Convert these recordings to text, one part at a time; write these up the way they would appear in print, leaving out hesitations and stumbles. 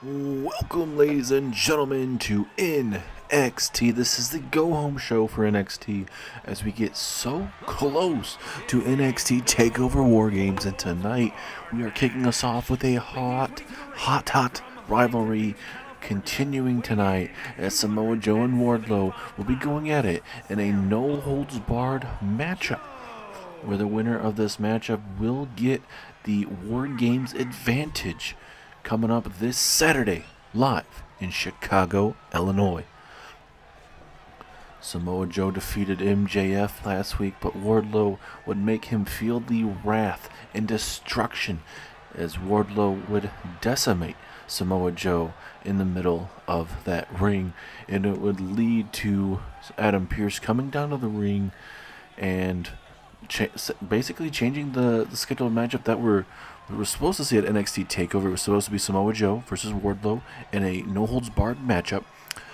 Welcome, ladies and gentlemen, to NXT. This is the go-home show for NXT as we get so close to NXT Takeover WarGames, and tonight we are kicking us off with a hot rivalry continuing tonight as Samoa Joe and Wardlow will be going at it in a no-holds-barred matchup, where the winner of this matchup will get the WarGames advantage coming up this Saturday, live in Chicago, Illinois. Samoa Joe defeated MJF last week, but Wardlow would make him feel the wrath and destruction as Wardlow would decimate Samoa Joe in the middle of that ring, and it would lead to Adam Pearce coming down to the ring and basically changing the scheduled matchup that we were supposed to see at NXT Takeover. It was supposed to be Samoa Joe versus Wardlow in a no-holds-barred matchup.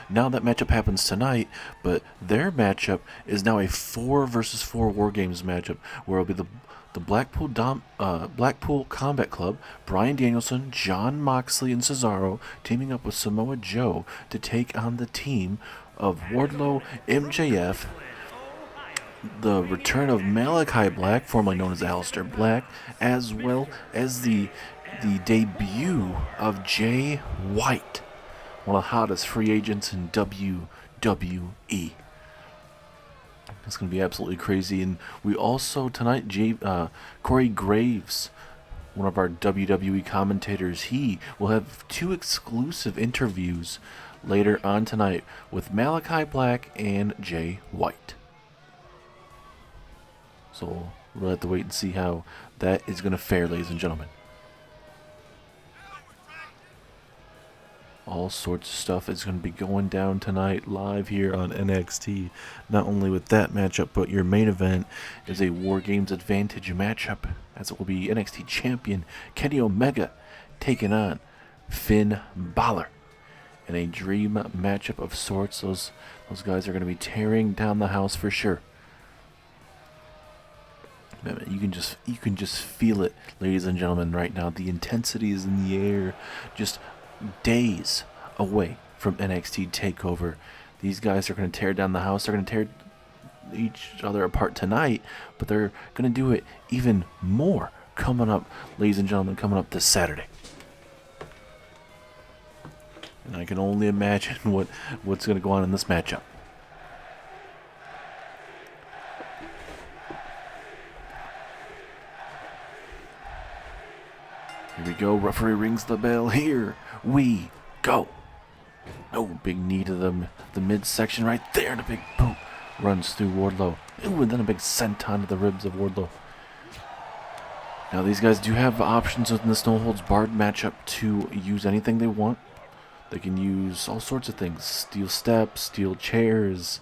Now that matchup happens tonight, but their matchup is now a 4 versus 4 WarGames matchup, where it'll be the Blackpool Combat Club, Bryan Danielson, Jon Moxley, and Cesaro teaming up with Samoa Joe to take on the team of Wardlow, MJF, the return of Malachi Black, formerly known as Aleister Black, as well as the debut of Jay White, one of the hottest free agents in WWE. It's going to be absolutely crazy. And we also, tonight, Corey Graves, one of our WWE commentators, he will have 2 exclusive interviews later on tonight with Malachi Black and Jay White. So we'll have to wait and see how that is going to fare, ladies and gentlemen. All sorts of stuff is going to be going down tonight live here on NXT. Not only with that matchup, but your main event is a WarGames advantage matchup, as it will be NXT Champion Kenny Omega taking on Finn Balor in a dream matchup of sorts. Those guys are going to be tearing down the house for sure. You can just feel it, ladies and gentlemen, right now. The intensity is in the air, just days away from NXT Takeover. These guys are going to tear down the house. They're going to tear each other apart tonight, but they're going to do it even more coming up, ladies and gentlemen, coming up this Saturday. And I can only imagine what's going to go on in this matchup. Here we go. Referee rings the bell. Here we go. Oh, big knee to the midsection right there. And a big boot runs through Wardlow. Ooh, and then a big senton to the ribs of Wardlow. Now, these guys do have options within this no-holds-barred matchup to use anything they want. They can use all sorts of things. Steel steps, steel chairs,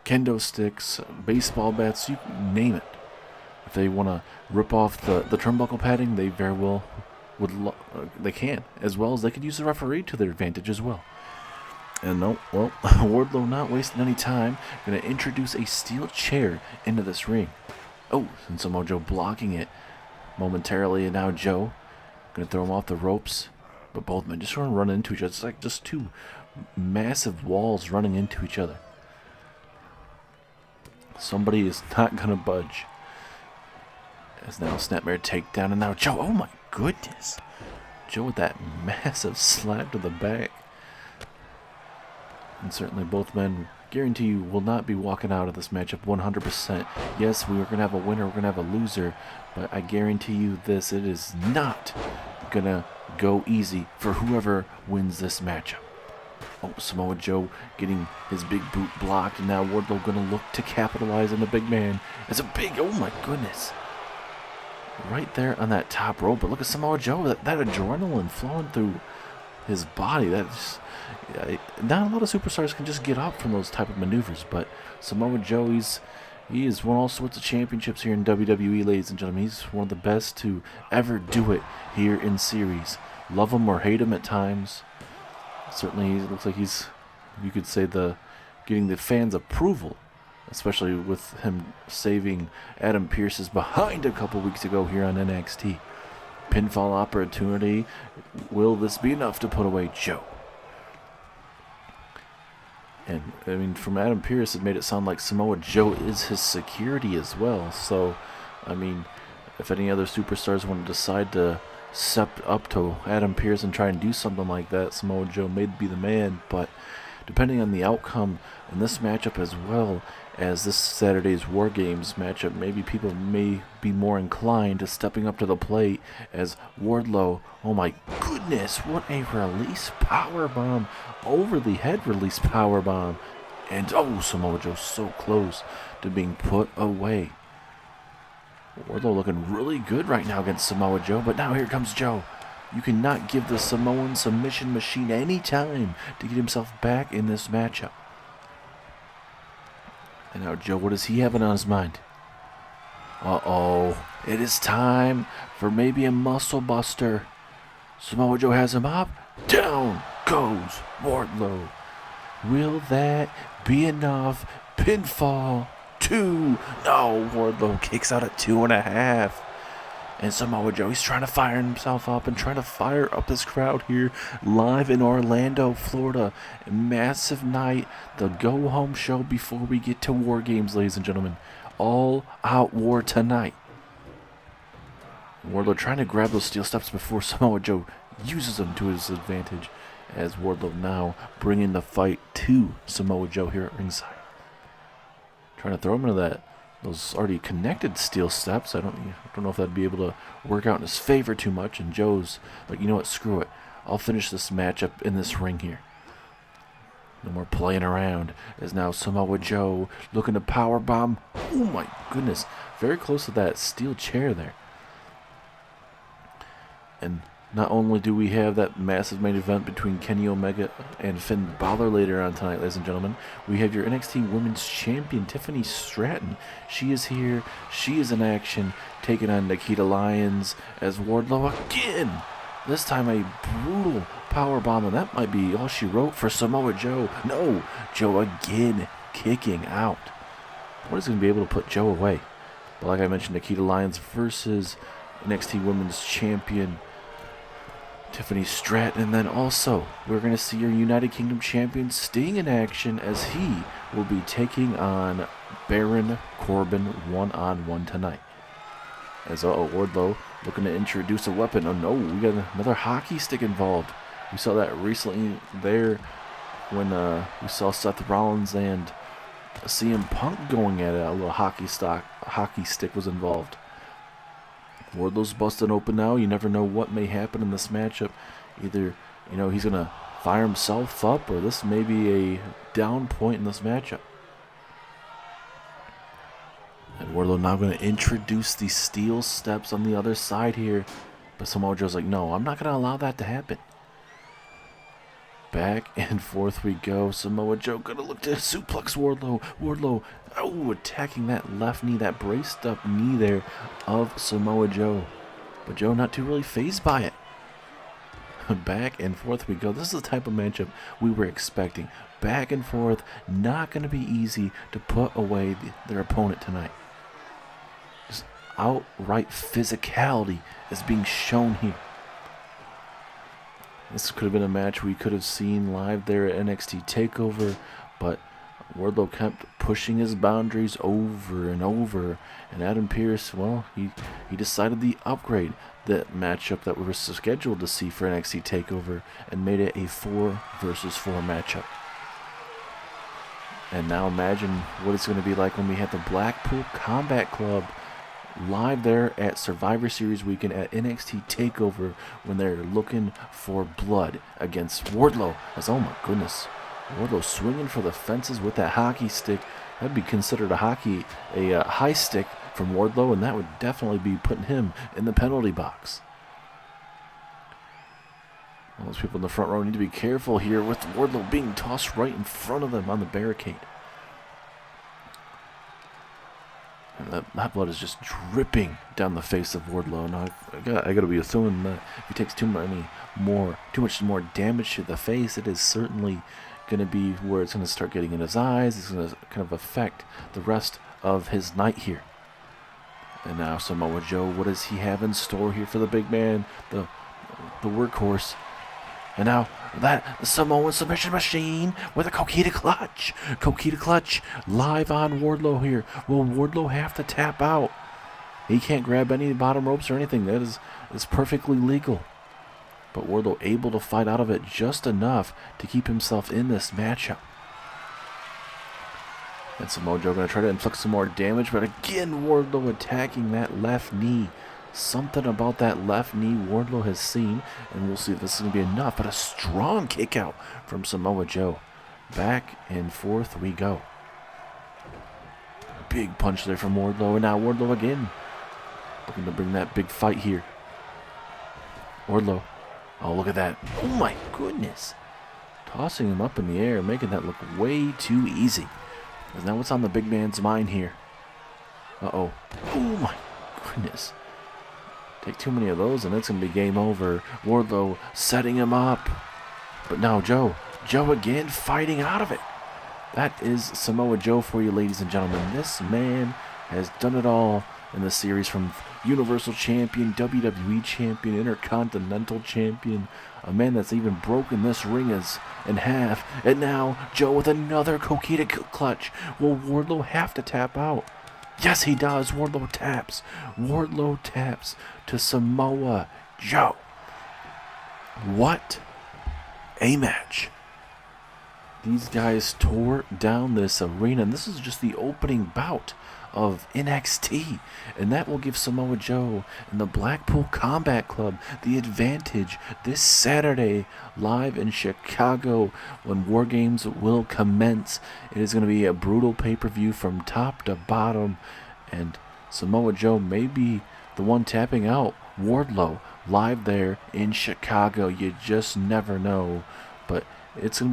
kendo sticks, baseball bats, you name it. If they want to rip off the turnbuckle padding, they very well they can, as well as they could use the referee to their advantage as well. And Wardlow not wasting any time, going to introduce a steel chair into this ring. Oh, and Samoa Joe blocking it momentarily, and now Joe going to throw him off the ropes, but both men just want to run into each other. It's like just 2 massive walls running into each other. Somebody is not going to budge. As now Snapmare takedown, and now Joe, oh my goodness. Joe with that massive slap to the back. And certainly both men, guarantee you, will not be walking out of this matchup 100%. Yes, we are going to have a winner, we're going to have a loser, but I guarantee you this, it is not going to go easy for whoever wins this matchup. Oh, Samoa Joe getting his big boot blocked, and now Wardlow going to look to capitalize on the big man. It's a big, oh my goodness. Right there on that top rope, but look at Samoa Joe, that adrenaline flowing through his body. That's not a lot of superstars can just get up from those type of maneuvers, but Samoa Joe, he has won all sorts of championships here in WWE, ladies and gentlemen. He's one of the best to ever do it here in series. Love him or hate him at times. Certainly, he looks like you could say, getting the fans' approval, especially with him saving Adam Pearce's behind a couple weeks ago here on NXT. Pinfall opportunity. will this be enough to put away Joe? And, I mean, from Adam Pearce, it made it sound like Samoa Joe is his security as well. So, I mean, if any other superstars want to decide to step up to Adam Pearce and try and do something like that, Samoa Joe may be the man. But depending on the outcome in this matchup as well as this Saturday's WarGames matchup, maybe people may be more inclined to stepping up to the plate as Wardlow, oh my goodness, what a release powerbomb, over the head release powerbomb, and oh, Samoa Joe so close to being put away. Wardlow looking really good right now against Samoa Joe, but now here comes Joe. You cannot give the Samoan submission machine any time to get himself back in this matchup. And now Joe, what does he have on his mind? Uh-oh. It is time for maybe a muscle buster. Samoa Joe has him up. Down goes Wardlow. Will that be enough? Pinfall. 2. No, Wardlow kicks out at 2.5. And Samoa Joe, he's trying to fire himself up and trying to fire up this crowd here live in Orlando, Florida. A massive night, the go-home show before we get to WarGames, ladies and gentlemen. All out war tonight. Wardlow trying to grab those steel steps before Samoa Joe uses them to his advantage, as Wardlow now bringing the fight to Samoa Joe here at ringside. Trying to throw him into those already connected steel steps. I don't know if that'd be able to work out in his favor too much. And Joe's like, you know what, screw it. I'll finish this matchup in this ring here. No more playing around. As now Samoa Joe looking to powerbomb. Oh my goodness. Very close to that steel chair there. And not only do we have that massive main event between Kenny Omega and Finn Balor later on tonight, ladies and gentlemen, we have your NXT Women's Champion, Tiffany Stratton. She is here. She is in action, taking on Nikkita Lyons as Wardlow again. This time a brutal powerbomb, and that might be all she wrote for Samoa Joe. No, Joe again kicking out. What is going to be able to put Joe away? But like I mentioned, Nikkita Lyons versus NXT Women's Champion Tiffany Stratton, and then also we're going to see your United Kingdom Champion Sting in action as he will be taking on Baron Corbin one-on-one tonight. As Wardlow looking to introduce a weapon. Oh no, we got another hockey stick involved. We saw that recently there when we saw Seth Rollins and CM Punk going at it. A little hockey stick was involved. Wardlow's busted open now. You never know what may happen in this matchup. Either, he's going to fire himself up, or this may be a down point in this matchup. And Wardlow now going to introduce these steel steps on the other side here. But Samoa Joe's like, no, I'm not going to allow that to happen. Back and forth we go. Samoa Joe going to look to suplex Wardlow. Wardlow, attacking that left knee, that braced up knee there of Samoa Joe. But Joe not too really fazed by it. Back and forth we go. This is the type of matchup we were expecting. Back and forth, not going to be easy to put away their opponent tonight. Just outright physicality is being shown here. This could have been a match we could have seen live there at NXT Takeover, but Wardlow kept pushing his boundaries over and over, and Adam Pearce, well, he decided to upgrade that matchup that we were scheduled to see for NXT Takeover and made it a 4 versus 4 matchup. And now imagine what it's going to be like when we have the Blackpool Combat Club live there at Survivor Series weekend at NXT Takeover when they're looking for blood against Wardlow. Oh my goodness, Wardlow swinging for the fences with that hockey stick. That'd be considered a high stick from Wardlow, and that would definitely be putting him in the penalty box. All those people in the front row need to be careful here with Wardlow being tossed right in front of them on the barricade. And that blood is just dripping down the face of Wardlow. Now I gotta be assuming that if he takes too much more damage to the face, it is certainly gonna be where it's gonna start getting in his eyes. It's gonna kind of affect the rest of his night here. And now Samoa Joe, what does he have in store here for the big man? The the workhorse. And now that Samoan submission machine with a Nikkita clutch. Nikkita clutch live on Wardlow here. Will Wardlow have to tap out? He can't grab any bottom ropes or anything. That is perfectly legal. But Wardlow able to fight out of it just enough to keep himself in this matchup. And Samoa Joe going to try to inflict some more damage, but again Wardlow attacking that left knee. Something about that left knee Wardlow has seen, and we'll see if this is going to be enough. But a strong kick out from Samoa Joe. Back and forth we go. Big punch there from Wardlow, and now Wardlow again. Looking to bring that big fight here. Wardlow. Oh, look at that. Oh my goodness. Tossing him up in the air, making that look way too easy. Because now what's on the big man's mind here? Uh-oh. Oh my goodness. Take too many of those and it's going to be game over. Wardlow setting him up. But now Joe again fighting out of it. That is Samoa Joe for you, ladies and gentlemen. This man has done it all in the series, from Universal Champion, WWE Champion, Intercontinental Champion. A man that's even broken this ring in half. And now Joe with another Nikkita clutch. Will Wardlow have to tap out? Yes, he does. Wardlow taps. Wardlow taps to Samoa Joe. What a match. These guys tore down this arena, and this is just the opening bout of NXT, and that will give Samoa Joe and the Blackpool Combat Club the advantage this Saturday live in Chicago when WarGames will commence. It is going to be a brutal pay-per-view from top to bottom, and Samoa Joe may be the one tapping out Wardlow live there in Chicago. You just never know, but it's gonna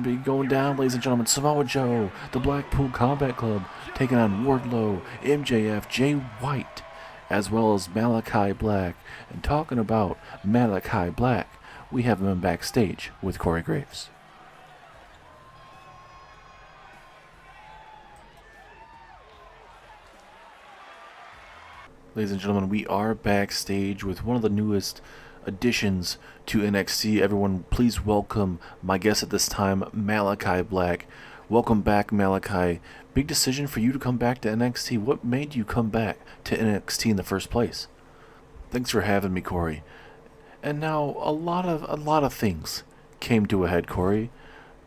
be going down, ladies and gentlemen. Samoa Joe, the Blackpool Combat Club, taking on Wardlow, MJF, Jay White, as well as Malachi Black. And talking about Malachi Black, we have him backstage with Corey Graves. Ladies and gentlemen, we are backstage with one of the newest additions to NXT. Everyone, please welcome my guest at this time, Malachi Black. Welcome back, Malachi. Big decision for you to come back to NXT. What made you come back to NXT in the first place? Thanks for having me, Corey. And now a lot of things came to a head, Corey.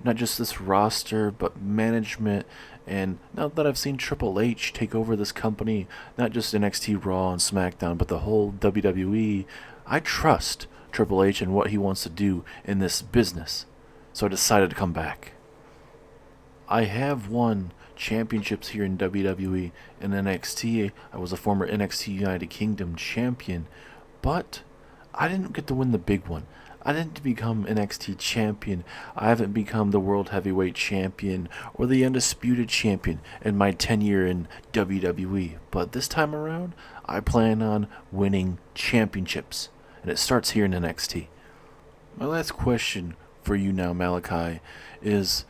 Not just this roster, but management. And now that I've seen Triple H take over this company, not just NXT Raw and SmackDown, but the whole WWE, I trust Triple H and what he wants to do in this business. So I decided to come back. I have won championships here in WWE and NXT. I was a former NXT United Kingdom champion, but I didn't get to win the big one. I didn't become NXT champion. I haven't become the World Heavyweight Champion or the Undisputed Champion in my tenure in WWE. But this time around, I plan on winning championships. And it starts here in NXT. My last question for you now, Malachi, is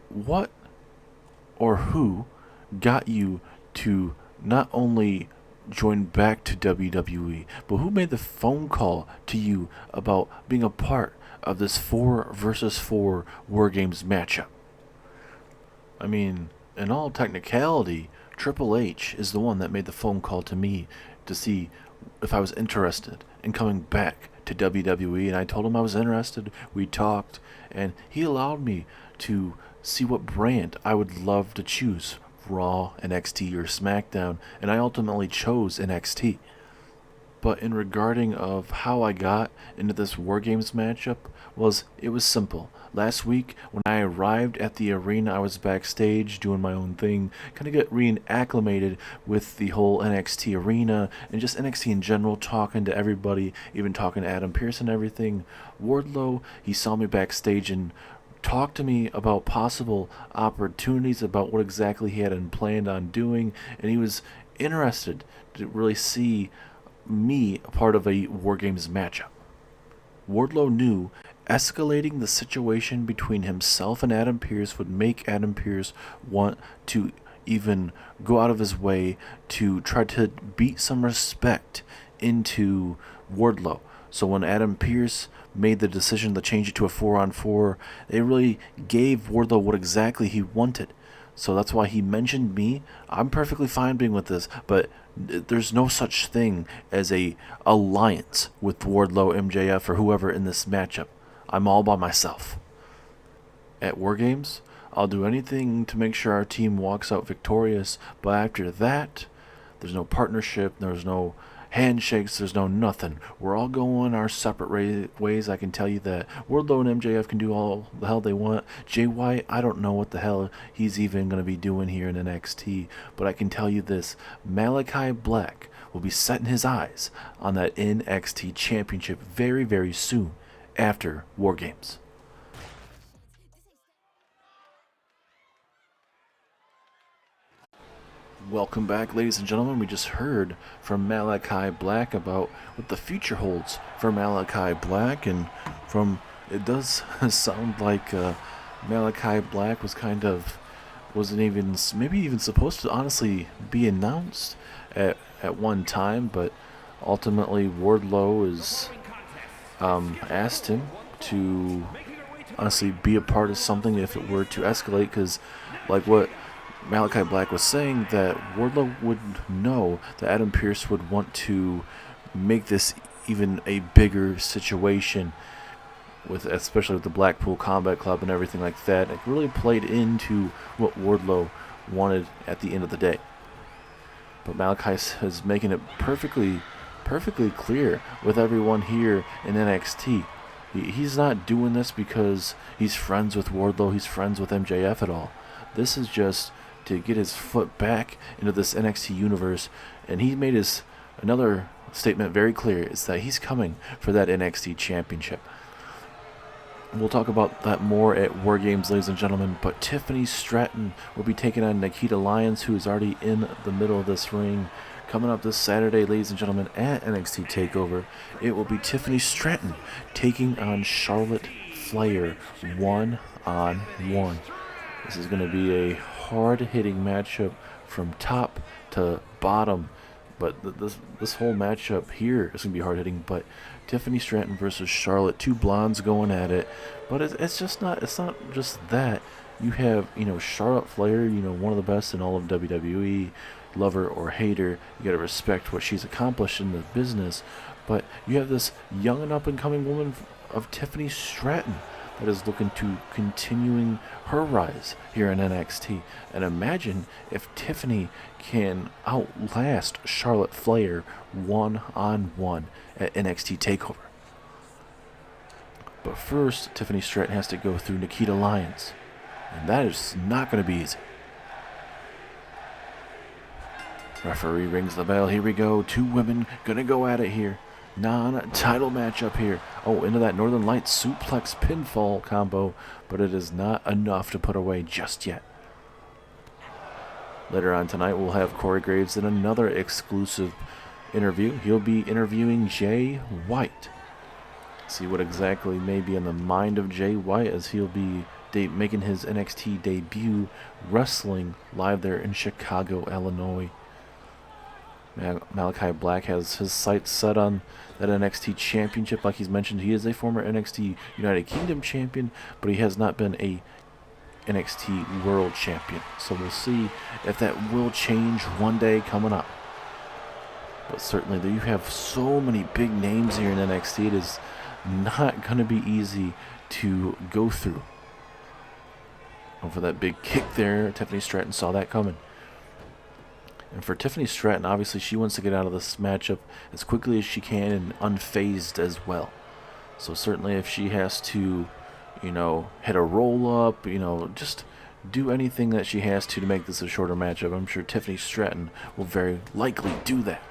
what or who got you to not only join back to WWE, but who made the phone call to you about being a part of this 4 versus 4 WarGames matchup? I mean, in all technicality, Triple H is the one that made the phone call to me to see if I was interested in coming back to WWE, and I told him I was interested. We talked, and he allowed me to see what brand I would love to choose, Raw, NXT, or SmackDown, and I ultimately chose NXT. But in regarding of how I got into this WarGames matchup, it was simple. Last week, when I arrived at the arena, I was backstage doing my own thing, kind of get reacclimated with the whole NXT arena and just NXT in general, talking to everybody, even talking to Adam Pearce and everything. Wardlow, he saw me backstage and talked to me about possible opportunities, about what exactly he had planned on doing, and he was interested to really see me a part of a WarGames matchup. Wardlow knew escalating the situation between himself and Adam Pearce would make Adam Pearce want to even go out of his way to try to beat some respect into Wardlow. So when Adam Pearce made the decision to change it to a 4-on-4, they really gave Wardlow what exactly he wanted. So that's why he mentioned me. I'm perfectly fine being with this, but there's no such thing as a alliance with Wardlow, MJF, or whoever in this matchup. I'm all by myself. At WarGames, I'll do anything to make sure our team walks out victorious, but after that, there's no partnership, there's no handshakes, there's no nothing. We're all going our separate ways. I can tell you that. Wardlow and MJF can do all the hell they want. Jay White, I don't know what the hell he's even going to be doing here in NXT, but I can tell you this. Malachi Black will be setting his eyes on that NXT Championship very, very soon after WarGames. Welcome back, ladies and gentlemen. We just heard from Malachi Black about what the future holds for Malachi Black, and it does sound like Malachi Black wasn't even maybe even supposed to honestly be announced at one time, but ultimately Wardlow is asked him to honestly be a part of something if it were to escalate, because like what Malachi Black was saying, that Wardlow would know that Adam Pearce would want to make this even a bigger situation, especially with the Blackpool Combat Club and everything like that. It really played into what Wardlow wanted at the end of the day. But Malachi is making it perfectly clear with everyone here in NXT. He's not doing this because he's friends with Wardlow, he's friends with MJF at all. This is just to get his foot back into this NXT universe, and he made another statement very clear, is that he's coming for that NXT Championship. We'll talk about that more at WarGames, ladies and gentlemen, but Tiffany Stratton will be taking on Nikkita Lyons, who is already in the middle of this ring. Coming up this Saturday, ladies and gentlemen, at NXT Takeover, it will be Tiffany Stratton taking on Charlotte Flair 1-on-1. This is going to be a hard-hitting matchup from top to bottom, but this whole matchup here is going to be hard-hitting. But Tiffany Stratton versus Charlotte, two blondes going at it, but it's not just that. You have Charlotte Flair, one of the best in all of WWE. Love her or hate her, you got to respect what she's accomplished in the business. But you have this young and up-and-coming woman of Tiffany Stratton that is looking to continuing her rise here in NXT. And imagine if Tiffany can outlast Charlotte Flair 1-on-1 at NXT Takeover. But first, Tiffany Stratton has to go through Nikkita Lyons, and that is not going to be easy. Referee rings the bell. Here we go. Two women going to go at it here. Non-title matchup here. Oh, into that Northern Lights suplex pinfall combo, but it is not enough to put away just yet. Later on tonight, we'll have Corey Graves in another exclusive interview. He'll be interviewing Jay White. See what exactly may be in the mind of Jay White, as he'll be making his NXT debut wrestling live there in Chicago, Illinois. Malachi Black has his sights set on that NXT Championship. Like he's mentioned, he is a former NXT United Kingdom champion, but he has not been a NXT World Champion. So we'll see if that will change one day coming up. But certainly, you have so many big names here in NXT. It is not going to be easy to go through. And for that big kick there, Tiffany Stratton saw that coming. And for Tiffany Stratton, obviously she wants to get out of this matchup as quickly as she can and unfazed as well. So certainly if she has to, hit a roll-up, just do anything that she has to make this a shorter matchup, I'm sure Tiffany Stratton will very likely do that.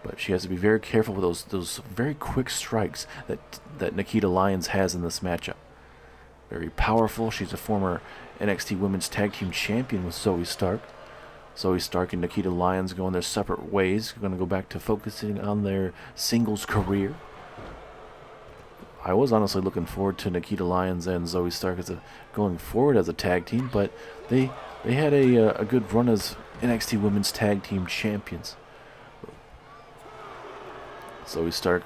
But she has to be very careful with those very quick strikes that Nikkita Lyons has in this matchup. Very powerful. She's a former NXT Women's Tag Team Champion with Zoe Stark. Zoe Stark and Nikkita Lyons going their separate ways. Going to go back to focusing on their singles career. I was honestly looking forward to Nikkita Lyons and Zoe Stark going forward as a tag team, but they had a good run as NXT Women's Tag Team Champions. Zoe Stark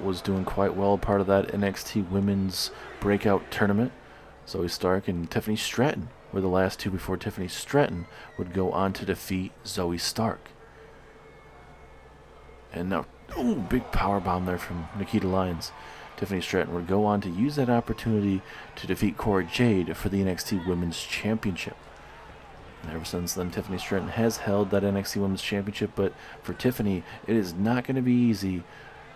was doing quite well, part of that NXT Women's Breakout Tournament. Zoe Stark and Tiffany Stratton were the last two before Tiffany Stratton would go on to defeat Zoe Stark. And now, big powerbomb there from Nikkita Lyons. Tiffany Stratton would go on to use that opportunity to defeat Cora Jade for the NXT Women's Championship. And ever since then, Tiffany Stratton has held that NXT Women's Championship, but for Tiffany, it is not going to be easy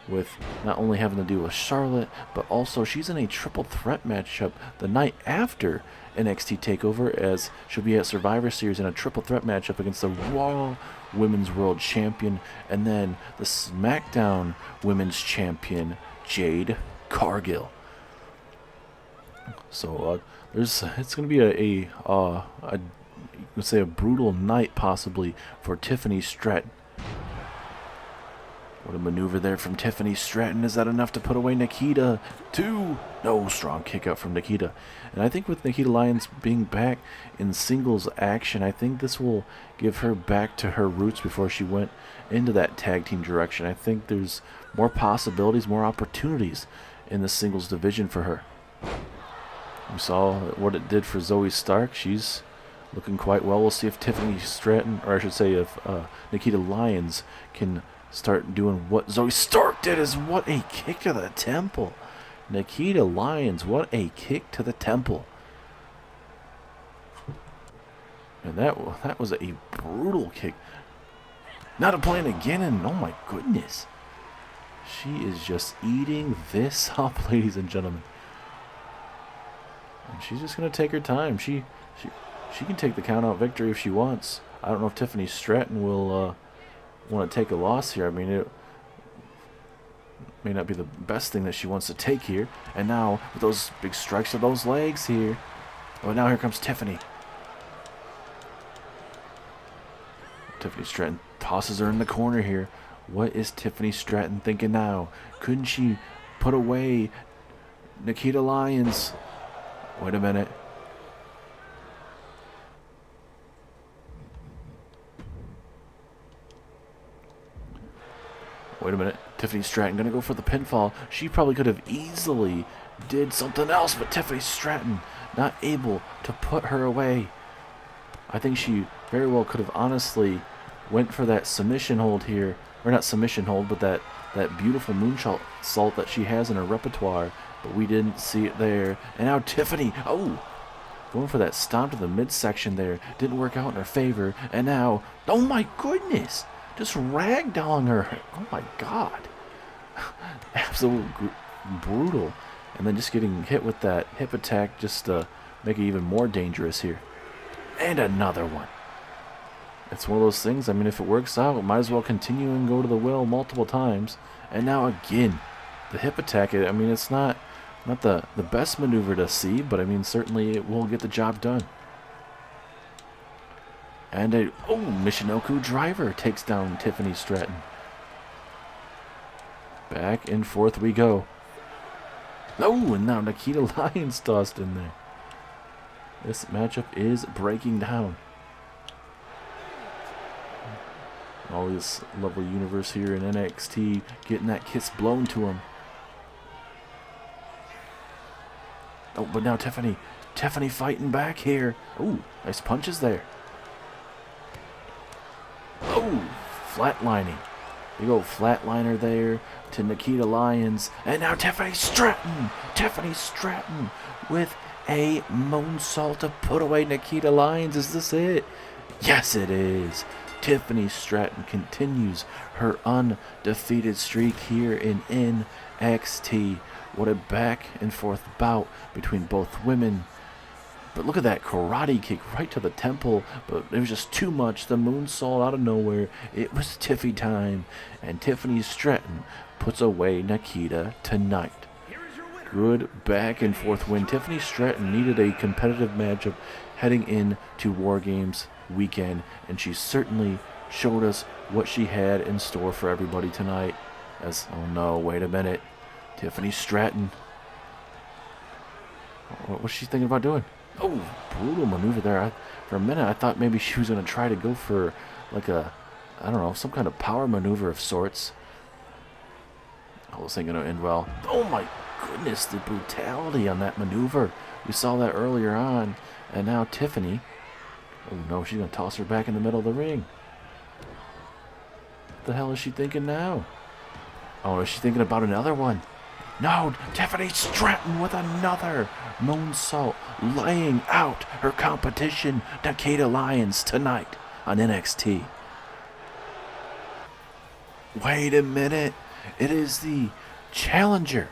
with not only having to deal with Charlotte, but also she's in a triple threat matchup the night after NXT TakeOver, as she'll be at Survivor Series in a triple threat matchup against the Raw Women's World Champion and then the SmackDown Women's Champion, Jade Cargill. So it's going to be a brutal night possibly for Tiffany Stratton. What a maneuver there from Tiffany Stratton. Is that enough to put away Nikkita? 2. No, strong kick out from Nikkita. And I think with Nikkita Lyons being back in singles action, I think this will give her back to her roots before she went into that tag team direction. I think there's more possibilities, more opportunities in the singles division for her. We saw what it did for Zoe Stark. She's looking quite well. We'll see if Tiffany Stratton, or I should say if Nikkita Lyons can start doing what Zoe Stark did. What a kick to the temple. Nikkita Lyons, what a kick to the temple. And that was a brutal kick. Not a plan again, and oh my goodness. She is just eating this up, ladies and gentlemen. And she's just going to take her time. She can take the count-out victory if she wants. I don't know if Tiffany Stratton will want to take a loss here. I mean, it may not be the best thing that she wants to take here. And now, with those big strikes of those legs here. Oh, now here comes Tiffany. Tiffany Stratton tosses her in the corner here. What is Tiffany Stratton thinking now? Couldn't she put away Nikkita Lyons? Wait a minute. Wait a minute. Tiffany Stratton going to go for the pinfall. She probably could have easily did something else, but Tiffany Stratton not able to put her away. I think she very well could have honestly went for that submission hold here. Or not submission hold, but that beautiful moonsault that she has in her repertoire. But we didn't see it there. And now Tiffany, going for that stomp to the midsection there. Didn't work out in her favor. And now, oh my goodness. Just ragdolling her. Oh my God. Absolute brutal. And then just getting hit with that hip attack just to make it even more dangerous here. And another one. It's one of those things, I mean, if it works out, might as well continue and go to the well multiple times. And now again, the hip attack, I mean, it's not the best maneuver to see, but I mean, certainly it will get the job done. And Michinoku driver takes down Tiffany Stratton. Back and forth we go. And now Nikkita Lyons tossed in there. This matchup is breaking down. All this lovely universe here in NXT getting that kiss blown to him. But now Tiffany fighting back here. Nice punches there. Flatlining. Big old flatliner there to Nikkita Lyons. And now Tiffany Stratton with a moonsault to put away Nikkita Lyons. Is this it? Yes, it is. Tiffany Stratton continues her undefeated streak here in NXT. What a back and forth bout between both women. But look at that karate kick right to the temple. But it was just too much. The moonsault out of nowhere. It was Tiffy time. And Tiffany Stratton puts away Nikkita tonight. Good back and forth win. Tiffany Stratton needed a competitive matchup heading into WarGames weekend, and she certainly showed us what she had in store for everybody tonight. Oh no, wait a minute. Tiffany Stratton. What's she thinking about doing? Brutal maneuver there. For a minute I thought maybe she was going to try to go for like some kind of power maneuver of sorts. Oh, this ain't going to end well. Oh, my goodness, the brutality on that maneuver. We saw that earlier on. And now Tiffany. Oh, no, she's going to toss her back in the middle of the ring. What the hell is she thinking now? Oh, is she thinking about another one? No, Tiffany Stratton with another moonsault, laying out her competition, Nikkita Lyons, tonight on NXT. Wait a minute. It is the challenger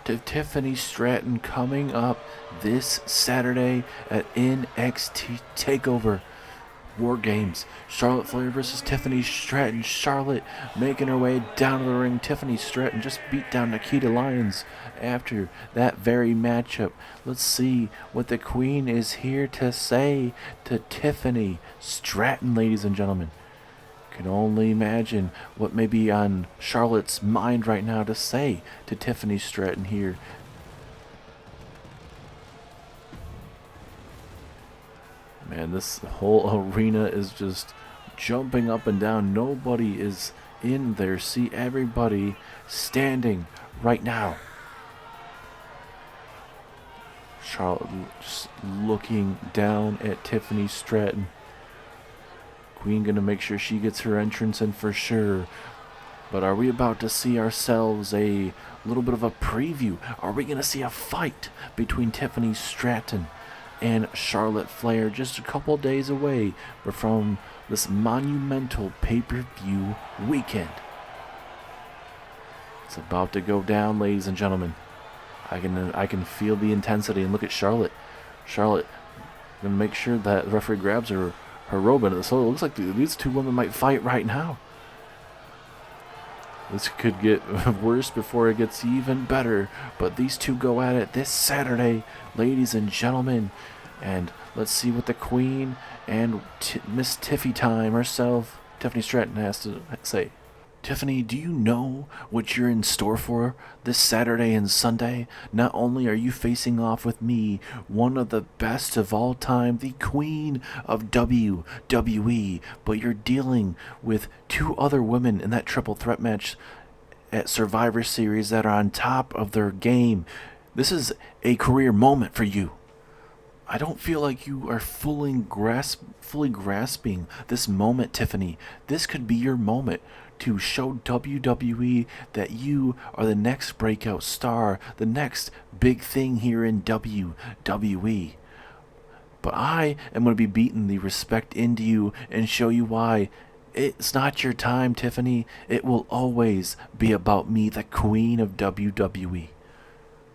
to Tiffany Stratton coming up this Saturday at NXT Takeover. WarGames. Charlotte Flair versus Tiffany Stratton. Charlotte making her way down to the ring. Tiffany Stratton just beat down Nikkita Lyons after that very matchup. Let's see what the Queen is here to say to Tiffany Stratton, ladies and gentlemen. Can only imagine what may be on Charlotte's mind right now to say to Tiffany Stratton here. Man, this whole arena is just jumping up and down. Nobody is in there. See everybody standing right now. Charlotte just looking down at Tiffany Stratton. Queen gonna make sure she gets her entrance in for sure. But are we about to see ourselves a little bit of a preview? Are we gonna see a fight between Tiffany Stratton and Charlotte Flair just a couple days away from this monumental pay-per-view weekend? It's about to go down, ladies and gentlemen. I can feel the intensity, and look at Charlotte. Charlotte gonna make sure that the referee grabs her robe into the so it looks like these two women might fight right now. This could get worse before it gets even better, but these two go at it this Saturday, ladies and gentlemen. And let's see what the Queen and Miss Tiffy Time herself, Tiffany Stratton, has to say. Tiffany, do you know what you're in store for this Saturday and Sunday? Not only are you facing off with me, one of the best of all time, the Queen of WWE, but you're dealing with two other women in that triple threat match at Survivor Series that are on top of their game. This is a career moment for you. I don't feel like you are fully grasping this moment, Tiffany. This could be your moment to show WWE that you are the next breakout star, the next big thing here in WWE. But I am going to be beating the respect into you and show you why. It's not your time, Tiffany. It will always be about me, the Queen of WWE.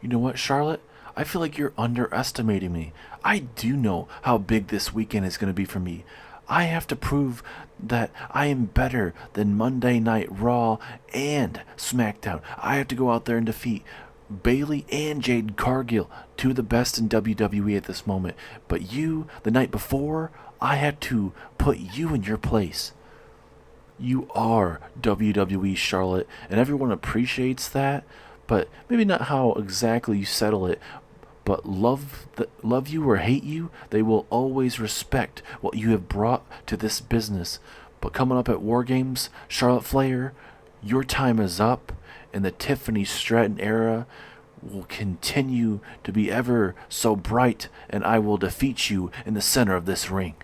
You know what, Charlotte? I feel like you're underestimating me. I do know how big this weekend is going to be for me. I have to prove that I am better than Monday Night Raw and SmackDown. I have to go out there and defeat Bayley and Jade Cargill, two of the best in WWE at this moment. But you, the night before, I had to put you in your place. You are WWE, Charlotte, and everyone appreciates that, but maybe not how exactly you settle it. But love you or hate you, they will always respect what you have brought to this business. But coming up at WarGames, Charlotte Flair, your time is up, and the Tiffany Stratton era will continue to be ever so bright, and I will defeat you in the center of this ring.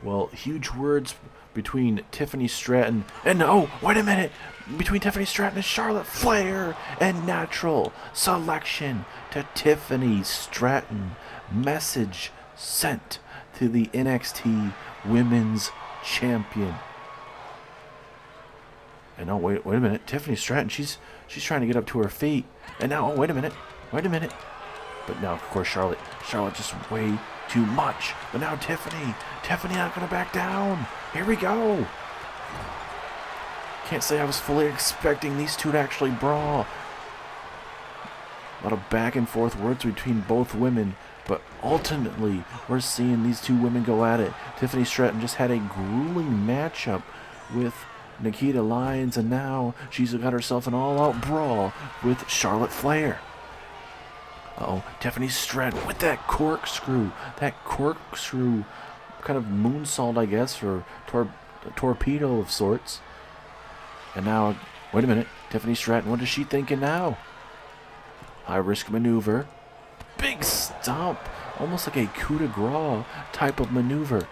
Well, huge words between Tiffany Stratton and, oh, wait a minute, between Tiffany Stratton and Charlotte Flair, and natural selection to Tiffany Stratton. Message sent to the NXT Women's Champion. And oh, wait a minute, Tiffany Stratton, she's trying to get up to her feet. And now, oh, wait a minute. But now, of course, Charlotte just way too much. But now Tiffany not gonna back down. Here we go. Can't say I was fully expecting these two to actually brawl. A lot of back and forth words between both women, but ultimately we're seeing these two women go at it. Tiffany Stratton just had a grueling matchup with Nikkita Lyons, and now she's got herself an all-out brawl with Charlotte Flair. Tiffany Stratton with that corkscrew kind of moonsault, I guess, or torpedo of sorts. And now, wait a minute. Tiffany Stratton, what is she thinking now? High risk maneuver. Big stomp. Almost like a coup de grace type of maneuver.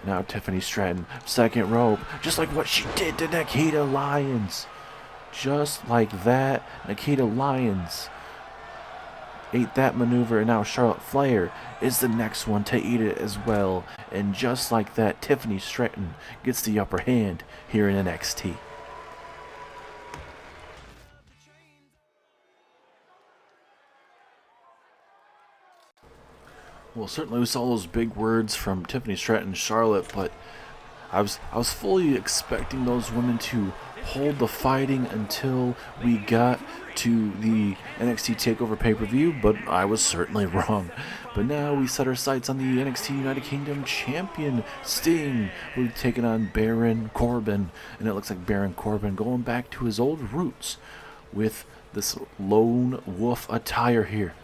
Now Tiffany Stratton, second rope. Just like what she did to Nikkita Lyons. Just like that, Nikkita Lyons ate that maneuver, and now Charlotte Flair is the next one to eat it as well. And just like that, Tiffany Stratton gets the upper hand here in NXT. Well, certainly we saw those big words from Tiffany Stratton and Charlotte, but I was fully expecting those women to hold the fighting until we got to the NXT Takeover pay-per-view, but I was certainly wrong. But now we set our sights on the NXT United Kingdom Champion Sting, who's taking on Baron Corbin, and it looks like Baron Corbin going back to his old roots with this lone wolf attire here.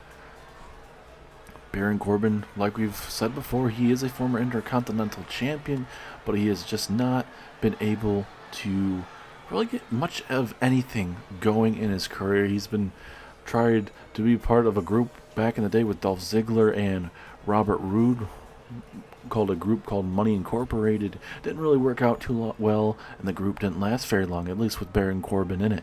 Baron Corbin, like we've said before, he is a former Intercontinental Champion, but he has just not been able to really get much of anything going in his career. He's been tried to be part of a group back in the day with Dolph Ziggler and Robert Roode, called a group called Money Incorporated. Didn't really work out too well, and the group didn't last very long, at least with Baron Corbin in it.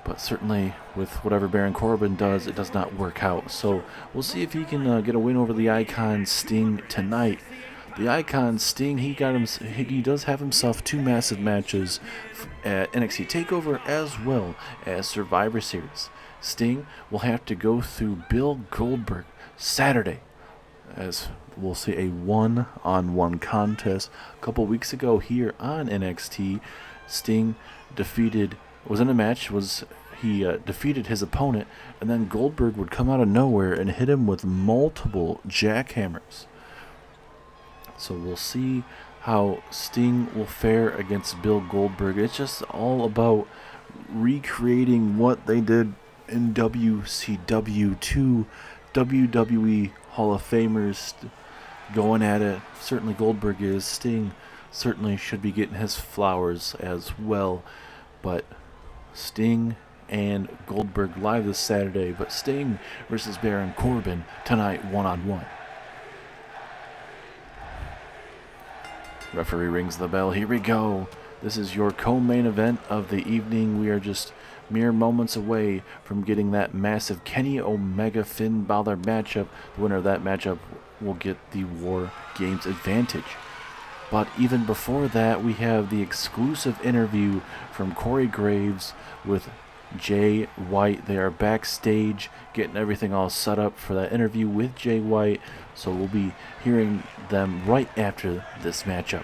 But certainly, with whatever Baron Corbin does, it does not work out. So we'll see if he can get a win over the Icon Sting tonight. The Icon Sting, he does have himself two massive matches at NXT Takeover as well as Survivor Series. Sting will have to go through Bill Goldberg Saturday, as we'll see a one-on-one contest. A couple weeks ago here on NXT, Sting defeated his opponent, and then Goldberg would come out of nowhere and hit him with multiple jackhammers. So we'll see how Sting will fare against Bill Goldberg. It's just all about recreating what they did in WCW. Two WWE Hall of Famers going at it. Certainly Goldberg is. Sting certainly should be getting his flowers as well. But Sting and Goldberg live this Saturday, but Sting versus Baron Corbin tonight, one-on-one. Referee rings the bell. Here we go. This is your co-main event of the evening. We are just mere moments away from getting that massive Kenny Omega Finn Balor matchup. The winner of that matchup will get the WarGames advantage. But even before that, we have the exclusive interview from Corey Graves with Jay White. They are backstage getting everything all set up for that interview with Jay White. So we'll be hearing them right after this matchup.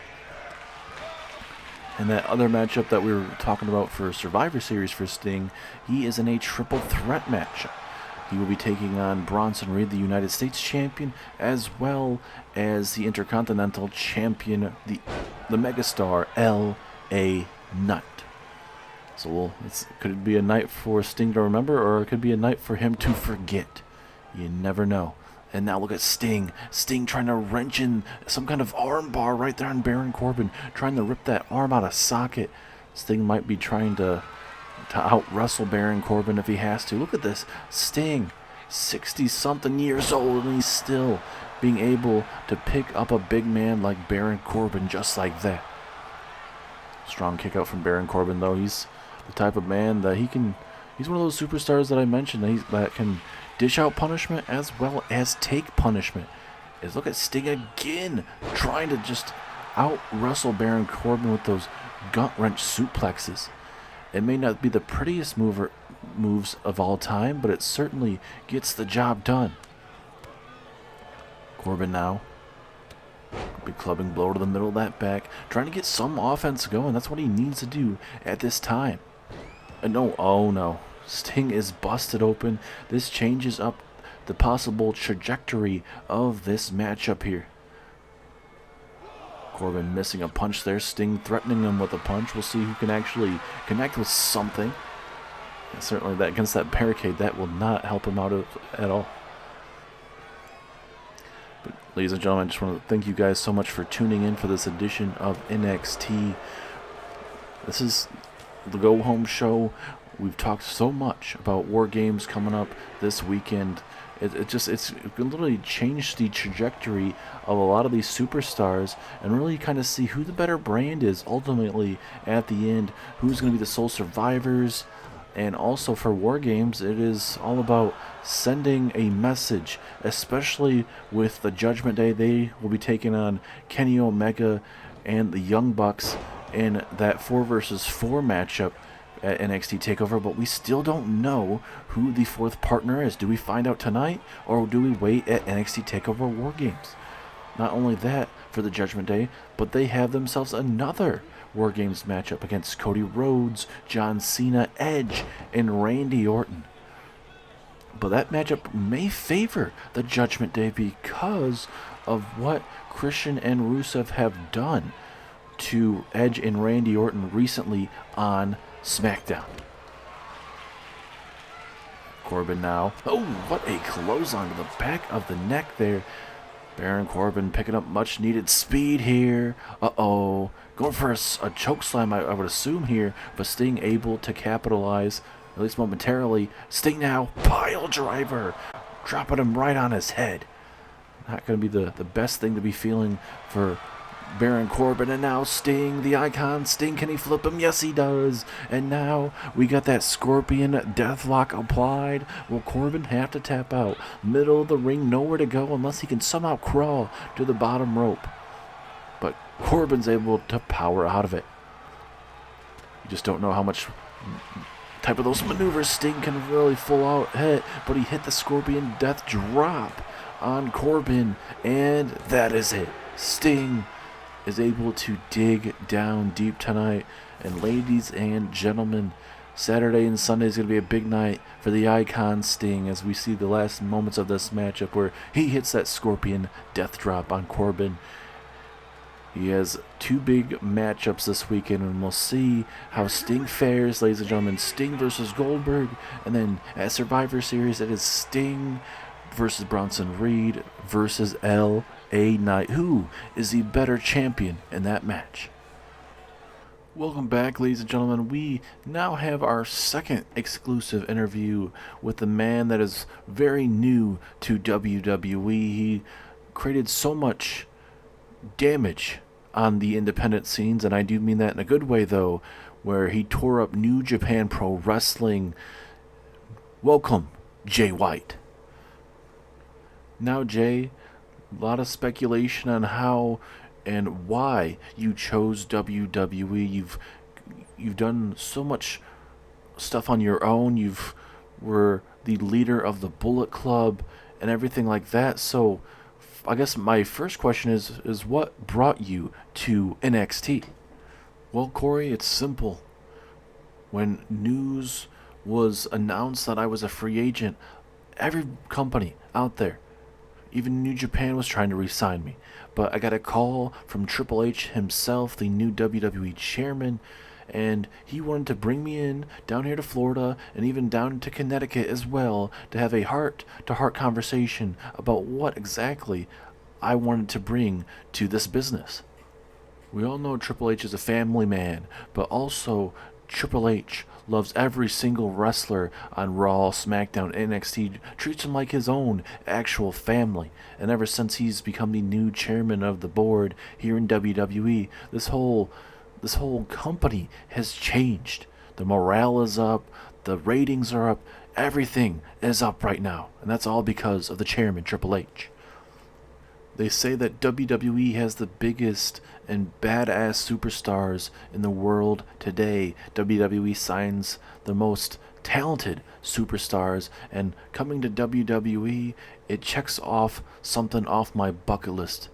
And that other matchup that we were talking about for Survivor Series for Sting, he is in a triple threat matchup. He will be taking on Bronson Reed, the United States Champion, as well as the Intercontinental Champion, the megastar L.A. Knight. So could it be a night for Sting to remember, or it could be a night for him to forget? You never know. And now look at Sting. Sting trying to wrench in some kind of arm bar right there on Baron Corbin, trying to rip that arm out of socket. Sting might be trying to out-wrestle Baron Corbin if he has to. Look at this. Sting, 60-something years old, and he's still being able to pick up a big man like Baron Corbin just like that. Strong kick out from Baron Corbin, though. He's the type of man that he's one of those superstars that I mentioned that can dish out punishment as well as take punishment. Look at Sting again, trying to just out-wrestle Baron Corbin with those gut-wrench suplexes. It may not be the prettiest moves of all time, but it certainly gets the job done. Corbin now. Big clubbing blow to the middle of that back. Trying to get some offense going. That's what he needs to do at this time. Oh no. Sting is busted open. This changes up the possible trajectory of this matchup here. Corbin missing a punch there. Sting threatening him with a punch. We'll see who can actually connect with something. And certainly that against that barricade, that will not help him out at all. But ladies and gentlemen, I just want to thank you guys so much for tuning in for this edition of NXT. This is the go-home show. We've talked so much about WarGames coming up this weekend. It's literally changed the trajectory of a lot of these superstars and really kind of see who the better brand is ultimately at the end, who's going to be the sole survivors. And also for WarGames, it is all about sending a message, especially with the Judgment Day. They will be taking on Kenny Omega and the Young Bucks in that 4 versus 4 matchup at NXT Takeover, but we still don't know who the fourth partner is. Do we find out tonight, or do we wait at NXT Takeover WarGames? Not only that for the Judgment Day, but they have themselves another WarGames matchup against Cody Rhodes, John Cena, Edge, and Randy Orton. But that matchup may favor the Judgment Day because of what Christian and Rusev have done to Edge and Randy Orton recently on SmackDown. Corbin now. Oh, what a clothesline to the back of the neck there. Baron Corbin picking up much needed speed here. Uh-oh. Going for a choke slam, I would assume here, but Sting able to capitalize, at least momentarily. Sting now, pile driver, dropping him right on his head. Not going to be the best thing to be feeling for Baron Corbin. And now Sting, the icon. Sting, can he flip him? Yes, he does. And now we got that Scorpion Deathlock applied. Will Corbin have to tap out? Middle of the ring, nowhere to go unless he can somehow crawl to the bottom rope. But Corbin's able to power out of it. You just don't know how much type of those maneuvers Sting can really full out hit. But he hit the Scorpion Death Drop on Corbin. And that is it. Sting is able to dig down deep tonight. And ladies and gentlemen, Saturday and Sunday is going to be a big night for the icon Sting as we see the last moments of this matchup where he hits that Scorpion Death Drop on Corbin. He has 2 big matchups this weekend, and we'll see how Sting fares, ladies and gentlemen. Sting versus Goldberg, and then at Survivor Series, it is Sting versus Bronson Reed versus L.A. Knight. Who is the better champion in that match? Welcome back, ladies and gentlemen. We now have our second exclusive interview with the man that is very new to WWE. He created so much damage on the independent scenes, and I do mean that in a good way, though, where he tore up New Japan Pro Wrestling. Welcome, Jay White. Now, Jay, a lot of speculation on how and why you chose WWE. You've done so much stuff on your own. You've were the leader of the Bullet Club and everything like that. So I guess my first question is what brought you to NXT? Well, Corey, it's simple. When news was announced that I was a free agent, every company out there, even New Japan, was trying to re-sign me. But I got a call from Triple H himself, the new WWE chairman, and he wanted to bring me in down here to Florida and even down to Connecticut as well to have a heart-to-heart conversation about what exactly I wanted to bring to this business. We all know Triple H is a family man, but also Triple H loves every single wrestler on Raw, SmackDown, NXT, treats him like his own actual family. And ever since he's become the new chairman of the board here in WWE, this whole company has changed. The morale is up, the ratings are up, everything is up right now. And that's all because of the chairman, Triple H. They say that WWE has the biggest and badass superstars in the world today. WWE signs the most talented superstars, and coming to WWE, it checks off something off my bucket list.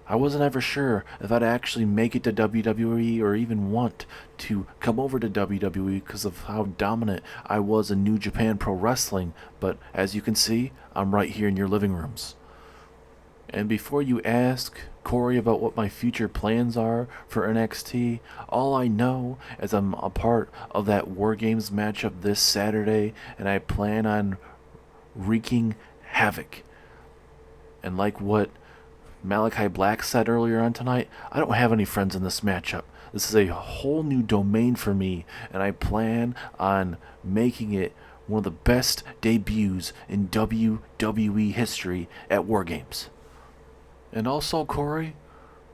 I wasn't ever sure if I'd actually make it to WWE or even want to come over to WWE because of how dominant I was in New Japan Pro Wrestling, but as you can see, I'm right here in your living rooms. And before you ask, Corey, about what my future plans are for NXT, all I know is I'm a part of that WarGames matchup this Saturday, and I plan on wreaking havoc. And like what Malachi Black said earlier on tonight, I don't have any friends in this matchup. This is a whole new domain for me, and I plan on making it one of the best debuts in WWE history at WarGames. And also, Corey,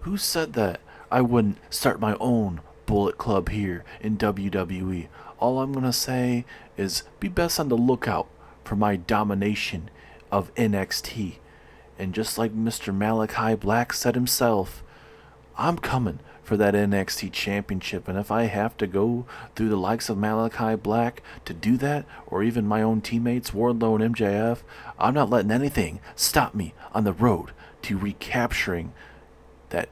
who said that I wouldn't start my own Bullet Club here in WWE? All I'm going to say is be best on the lookout for my domination of NXT. And just like Mr. Malachi Black said himself, I'm coming for that NXT Championship. And if I have to go through the likes of Malachi Black to do that, or even my own teammates, Wardlow and MJF, I'm not letting anything stop me on the road to recapturing that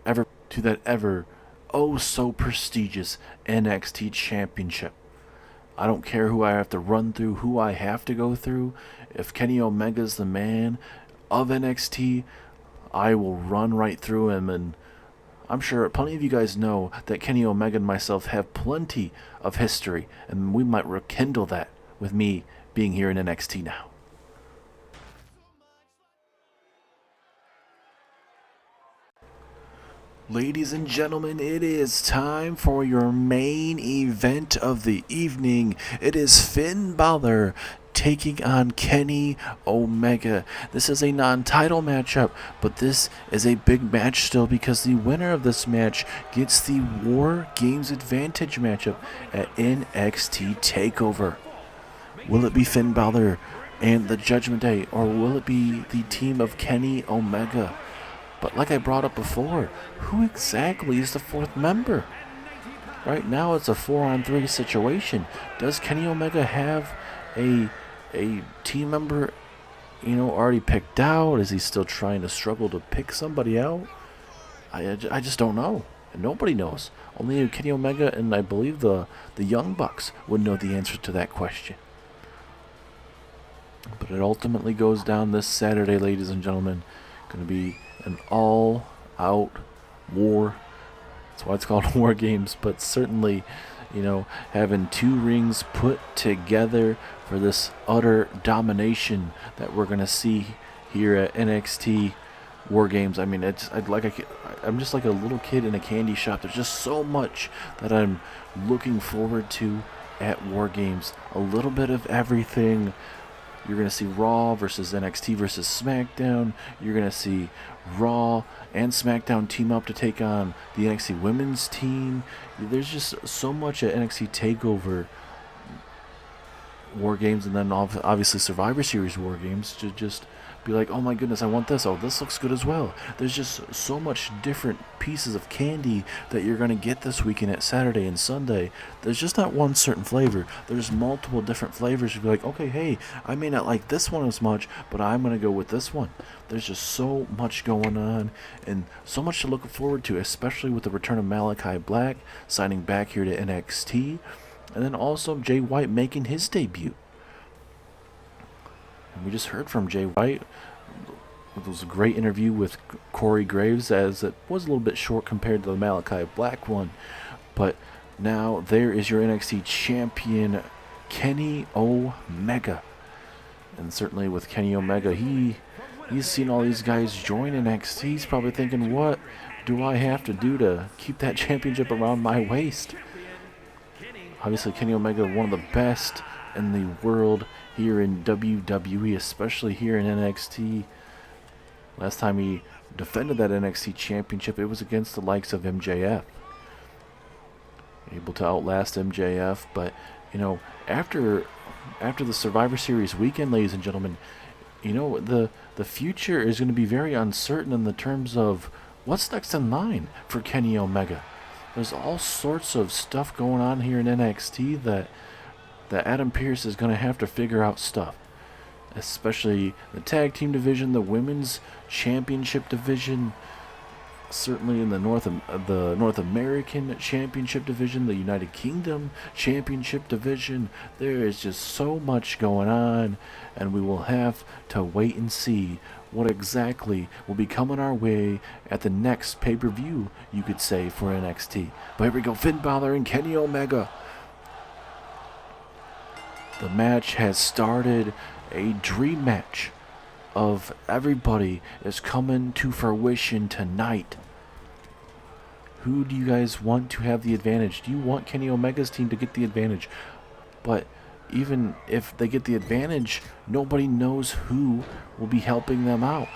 ever oh so prestigious NXT Championship. I don't care who I have to run through, who I have to go through. If Kenny Omega's the man of NXT, I will run right through him. And I'm sure plenty of you guys know that Kenny Omega and myself have plenty of history, and we might rekindle that with me being here in NXT now. Ladies and gentlemen, it is time for your main event of the evening. It is Finn Balor taking on Kenny Omega. This is a non-title matchup, but this is a big match still because the winner of this match gets the WarGames Advantage matchup at NXT Takeover. Will it be Finn Balor and the Judgment Day, or will it be the team of Kenny Omega? But like I brought up before, who exactly is the fourth member? Right now it's a 4-on-3 situation. Does Kenny Omega have a team member, already picked out? Is he still trying to struggle to pick somebody out? I just don't know. And nobody knows. Only Kenny Omega and I believe the Young Bucks would know the answer to that question. But it ultimately goes down this Saturday, ladies and gentlemen. Going to be an all-out war. That's why it's called WarGames. But certainly, having two rings put together for this utter domination that we're going to see here at NXT WarGames. I mean, I'm just like a little kid in a candy shop. There's just so much that I'm looking forward to at WarGames. A little bit of everything. You're going to see Raw versus NXT versus SmackDown. You're going to see Raw and SmackDown team up to take on the NXT women's team. There's just so much at NXT TakeOver WarGames, and then obviously Survivor Series WarGames to just be like, oh my goodness, I want this. Oh, this looks good as well. There's just so much different pieces of candy that you're going to get this weekend at Saturday and Sunday. There's just not one certain flavor. There's multiple different flavors. You'd be like, okay, hey, I may not like this one as much, but I'm going to go with this one. There's just so much going on and so much to look forward to, especially with the return of Malachi Black signing back here to NXT. And then also Jay White making his debut. And we just heard from Jay White. It was a great interview with Corey Graves, as it was a little bit short compared to the Malachi Black one. But now there is your NXT champion, Kenny Omega. And certainly with Kenny Omega, he's seen all these guys join NXT. He's probably thinking, what do I have to do to keep that championship around my waist? Obviously, Kenny Omega, one of the best in the world here in WWE, especially here in NXT. Last time he defended that NXT championship, it was against the likes of MJF. Able to outlast MJF, but after the Survivor Series weekend, ladies and gentlemen, the future is going to be very uncertain in the terms of what's next in line for Kenny Omega. There's all sorts of stuff going on here in NXT that Adam Pearce is going to have to figure out stuff. Especially the tag team division, the women's championship division, certainly in the North American championship division, the United Kingdom championship division. There is just so much going on, and we will have to wait and see what exactly will be coming our way at the next pay-per-view, you could say, for NXT. But here we go, Finn Balor and Kenny Omega. The match has started. A dream match of everybody is coming to fruition tonight. who do you guys want to have the advantage? Do you want Kenny Omega's team to get the advantage? But even if they get the advantage, nobody knows who will be helping them out.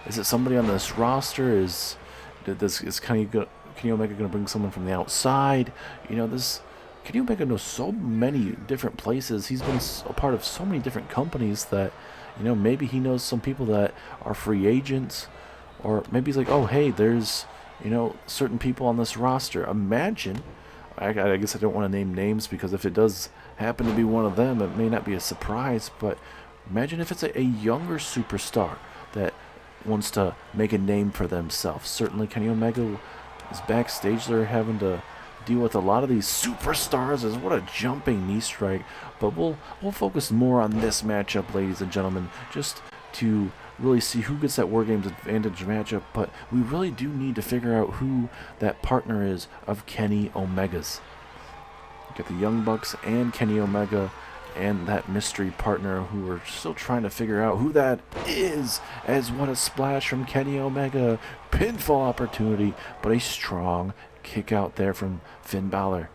Is it somebody on this roster? Is Kenny Omega going to bring someone from the outside? You know, Kenny Omega knows so many different places. He's been a part of so many different companies that, you know, maybe he knows some people that are free agents, or maybe he's like, oh, hey, there's, you know, certain people on this roster. Imagine, I guess I don't want to name names because if it does happen to be one of them, it may not be a surprise, but imagine if it's a younger superstar that wants to make a name for themselves. Certainly Kenny Omega is backstage there having to deal with a lot of these superstars. What a jumping knee strike. But we'll focus more on this matchup, ladies and gentlemen, just to really see who gets that WarGames advantage matchup. But we really do need to figure out who that partner is of Kenny Omega's. Get the Young Bucks and Kenny Omega and that mystery partner who we're still trying to figure out who that is, as what a splash from Kenny Omega. Pinfall opportunity, but a strong kick out there from Finn Balor.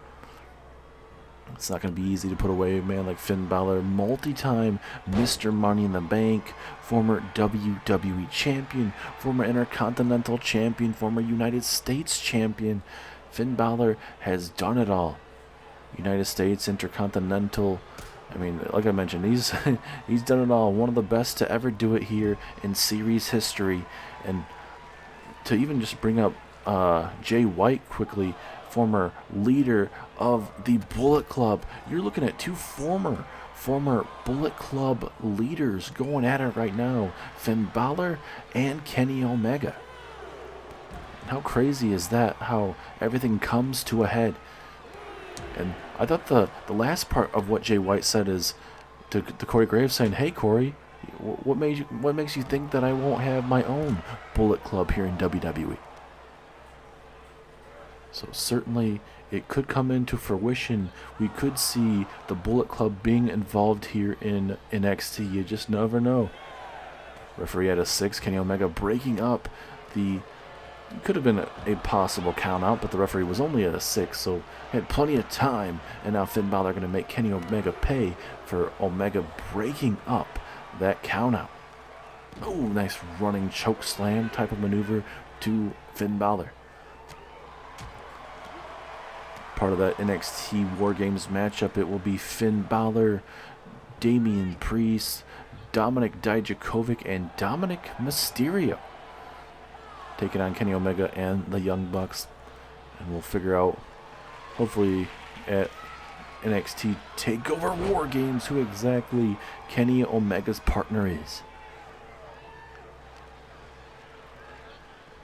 It's not going to be easy to put away a man like Finn Balor, multi-time Mr. Money in the Bank, former WWE Champion, former Intercontinental Champion, former United States Champion. Finn Balor has done it all. United States, Intercontinental. I mean, like I mentioned, he's done it all. One of the best to ever do it here in series history. And to even just bring up Jay White quickly, former leader of the Bullet Club. You're looking at two former Bullet Club leaders going at it right now. Finn Balor and Kenny Omega. How crazy is that? How everything comes to a head. And I thought the last part of what Jay White said is to Corey Graves saying, "Hey Corey, what makes you think that I won't have my own Bullet Club here in WWE?" So certainly it could come into fruition. We could see the Bullet Club being involved here in NXT. You just never know. Referee at a 6. Kenny Omega breaking up the... Could have been a possible count out, but the referee was only at a 6, so had plenty of time. And now Finn Balor going to make Kenny Omega pay for Omega breaking up that count out. Oh, nice running choke slam type of maneuver to Finn Balor. Part of that NXT WarGames matchup, it will be Finn Balor, Damian Priest, Dominik Dijakovic, and Dominic Mysterio taking on Kenny Omega and the Young Bucks. And we'll figure out, hopefully at NXT Takeover WarGames, who exactly Kenny Omega's partner is.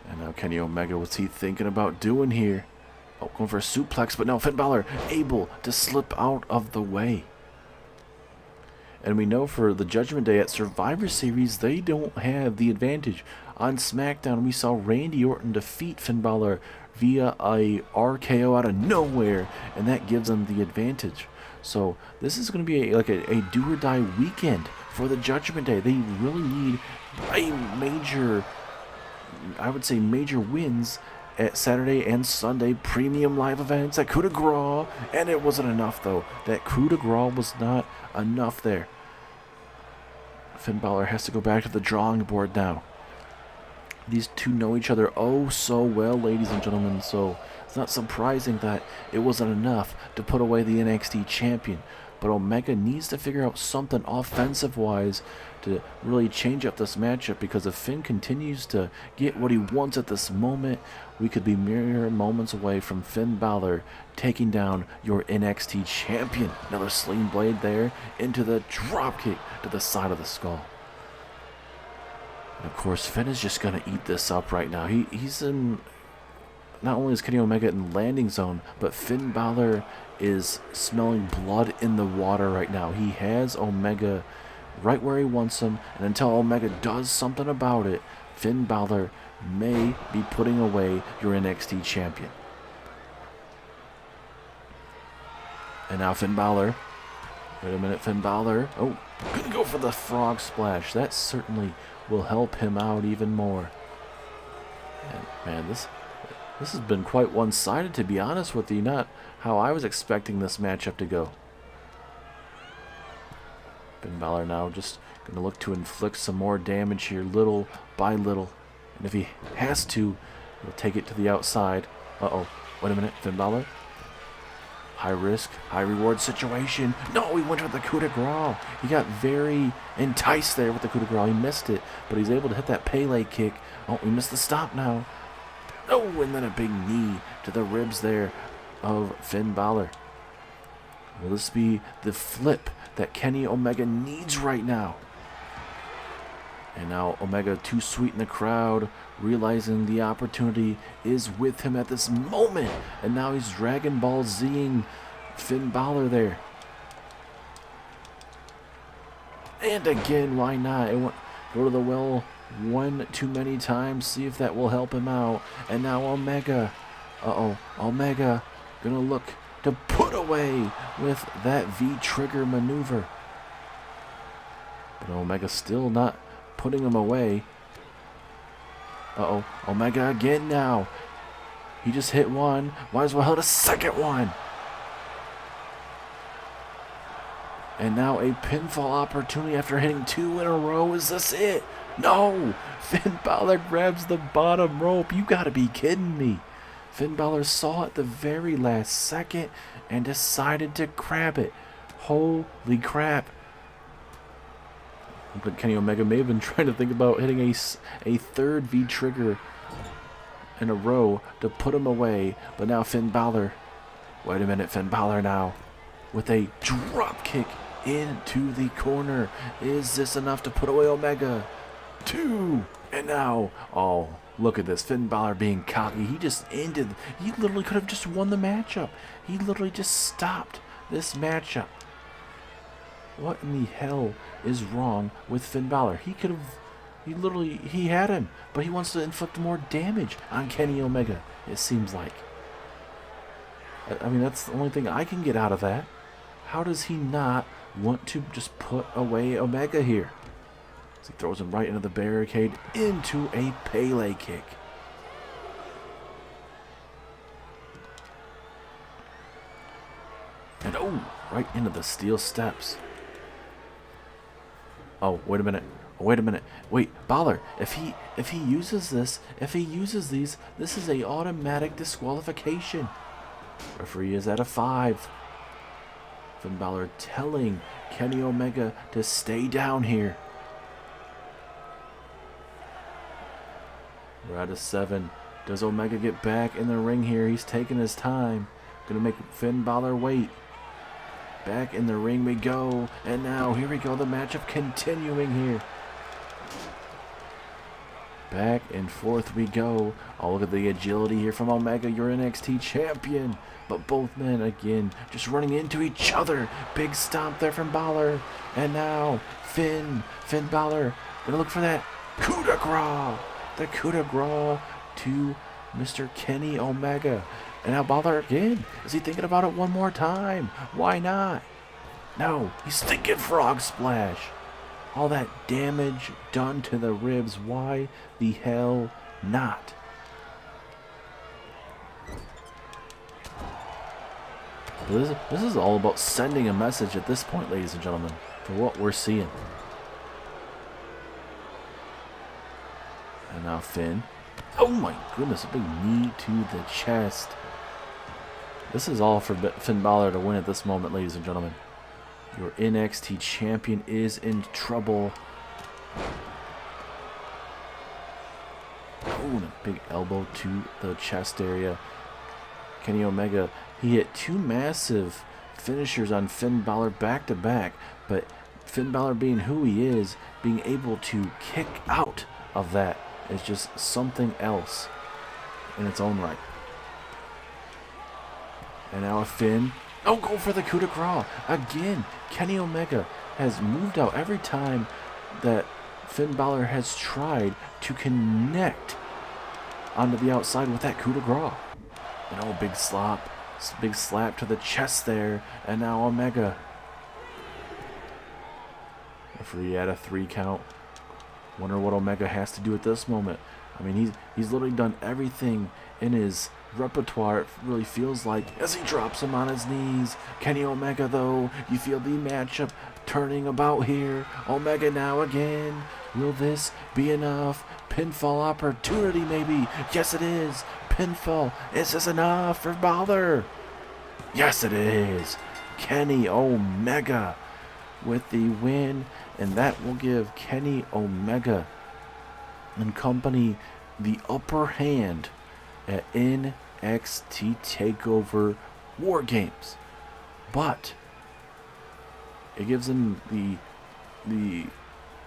And now Kenny Omega, what's he thinking about doing here? Oh, going for a suplex, but now Finn Balor able to slip out of the way. And we know for the Judgment Day at Survivor Series, they don't have the advantage. On SmackDown, we saw Randy Orton defeat Finn Balor via a RKO out of nowhere, and that gives them the advantage. So this is going to be a do-or-die weekend for the Judgment Day. They really need a major, I would say major wins at Saturday and Sunday premium live events at Coup de Grace, and it wasn't enough though. That Coup de Grace was not enough there. Finn Balor has to go back to the drawing board now. These two know each other oh so well, ladies and gentlemen, so it's not surprising that it wasn't enough to put away the NXT champion. But Omega needs to figure out something offensive-wise to really change up this matchup, because if Finn continues to get what he wants at this moment, we could be mere moments away from Finn Balor taking down your NXT champion. Another sling blade there into the dropkick to the side of the skull. And of course, Finn is just going to eat this up right now. He's in... Not only is Kenny Omega in landing zone, but Finn Balor is smelling blood in the water right now. He has Omega right where he wants him, and until Omega does something about it, Finn Balor may be putting away your NXT champion. And now Finn Balor. Wait a minute, Finn Balor. Oh, gonna go for the frog splash. That certainly will help him out even more. And man, This has been quite one-sided, to be honest with you. Not how I was expecting this matchup to go. Finn Balor now just going to look to inflict some more damage here, little by little. And if he has to, he'll take it to the outside. Uh-oh. Wait a minute. Finn Balor. High risk, high reward situation. No, he went with the coup de grace. He got very enticed there with the coup de grace. He missed it, but he's able to hit that Pele kick. Oh, he missed the stop now. Oh, and then a big knee to the ribs there of Finn Balor. Will this be the flip that Kenny Omega needs right now? And now Omega, too sweet in the crowd, realizing the opportunity is with him at this moment. And now he's Dragon Ball Z-ing Finn Balor there. And again, why not? Go to the well one too many times, see if that will help him out. And now Omega. Omega gonna look to put away with that V-trigger maneuver. But Omega still not putting him away. Omega again now. He just hit one. Might as well hit a second one. And now a pinfall opportunity after hitting 2 in a row. Is this it? No! Finn Balor grabs the bottom rope. You gotta be kidding me. Finn Balor saw it the very last second and decided to grab it. Holy crap. But Kenny Omega may have been trying to think about hitting a third V-trigger in a row to put him away. But now Finn Balor. Wait a minute, Finn Balor now with a drop kick into the corner. Is this enough to put away Omega? 2. And now, oh, look at this. Finn Balor being cocky. He literally could have just won the matchup. He literally just stopped this matchup. What in the hell is wrong with Finn Balor? He had him, but he wants to inflict more damage on Kenny Omega, it seems like. I mean, that's the only thing I can get out of that. How does he not want to just put away Omega here? So he throws him right into the barricade, into a Pele kick. And right into the steel steps. Oh, wait a minute. Wait, Balor, if he uses these, this is a automatic disqualification. Referee is at a 5. Finn Balor telling Kenny Omega to stay down here. We're at a 7. Does Omega get back in the ring here? He's taking his time. Gonna make Finn Balor wait. Back in the ring we go. And now, here we go. The matchup continuing here. Back and forth we go. Oh, look at the agility here from Omega, your NXT champion. But both men, again, just running into each other. Big stomp there from Balor. And now, Finn Balor, gonna look for that coup de grace. The coup de grace to Mr. Kenny Omega. And now Balor again. Is he thinking about it one more time? Why not? No, he's thinking frog splash. All that damage done to the ribs. Why the hell not? This is all about sending a message at this point, ladies and gentlemen, for what we're seeing. And now Finn. Oh my goodness, a big knee to the chest. This is all for Finn Balor to win at this moment, ladies and gentlemen. Your NXT champion is in trouble. Oh, and a big elbow to the chest area. Kenny Omega, he hit 2 massive finishers on Finn Balor back to back, but Finn Balor being who he is, being able to kick out of that is just something else in its own right. And now a Finn. Oh, go for the coup de grace. Again, Kenny Omega has moved out every time that Finn Balor has tried to connect onto the outside with that coup de grace. And oh, big slap to the chest there. And now Omega. Referee at a 3 count. Wonder what Omega has to do at this moment. I mean, he's literally done everything in his repertoire, it really feels like, as he drops him on his knees. Kenny Omega, though, you feel the matchup turning about here. Omega now again. Will this be enough? Pinfall opportunity, maybe. Yes, it is. Pinfall. Is this enough for Balor? Yes, it is. Kenny Omega with the win, and that will give Kenny Omega and company the upper hand at NXT Takeover WarGames. But it gives him the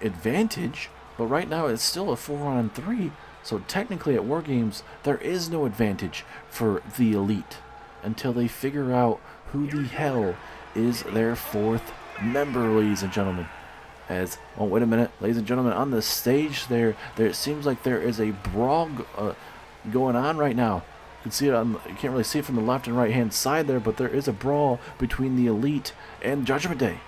advantage, but right now it's still a 4-on-3, so technically at WarGames there is no advantage for the Elite until they figure out who the hell is their fourth member, ladies and gentlemen. As, oh wait a minute, ladies and gentlemen, on the stage there it seems like there is a brawl going on right now. You can see it you can't really see it from the left and right hand side there, but there is a brawl between the Elite and Judgment Day.